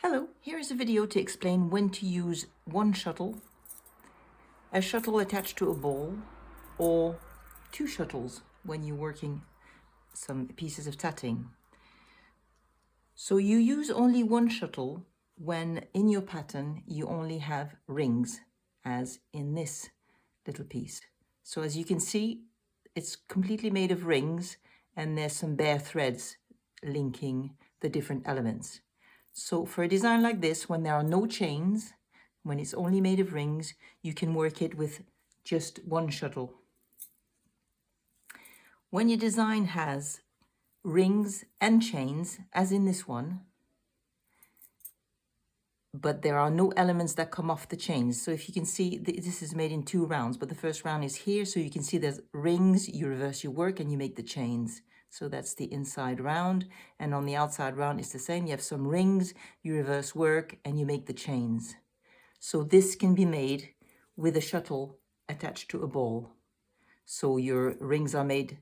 Hello, here is a video to explain when to use one shuttle, a shuttle attached to a ball, or two shuttles when you're working some pieces of tatting. So you use only one shuttle when in your pattern you only have rings, as in this little piece. So as you can see, it's completely made of rings and there's some bare threads linking the different elements. So for a design like this, when there are no chains, when it's only made of rings, you can work it with just one shuttle. When your design has rings and chains, as in this one, but there are no elements that come off the chains. So if you can see, this is made in two rounds, but the first round is here. So you can see there's rings, you reverse your work and you make the chains. So that's the inside round. And on the outside round, it's the same. You have some rings, you reverse work and you make the chains. So this can be made with a shuttle attached to a ball. So your rings are made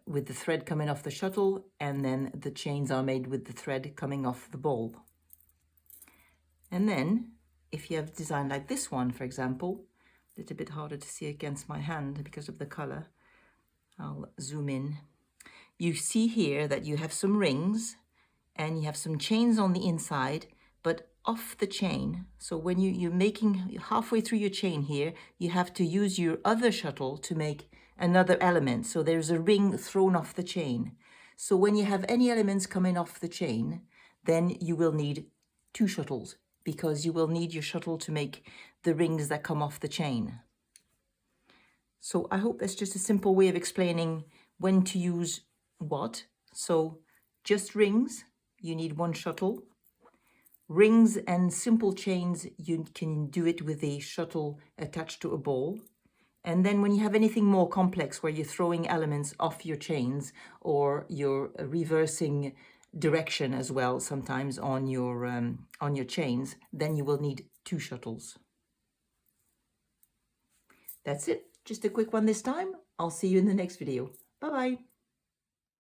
with the thread coming off the shuttle, and then the chains are made with the thread coming off the ball. And then, if you have a design like this one, for example, a little bit harder to see against my hand because of the color. I'll zoom in. You see here that you have some rings and you have some chains on the inside, but off the chain. So when you're making halfway through your chain here, you have to use your other shuttle to make another element. So there's a ring thrown off the chain. So when you have any elements coming off the chain, then you will need two shuttles, because you will need your shuttle to make the rings that come off the chain. So I hope that's just a simple way of explaining when to use what. So just rings, you need one shuttle. Rings and simple chains, you can do it with a shuttle attached to a ball. And then when you have anything more complex where you're throwing elements off your chains or you're reversing direction as well sometimes on your chains, then you will need two shuttles. That's it. Just a quick one this time. I'll see you in the next video. Bye-bye.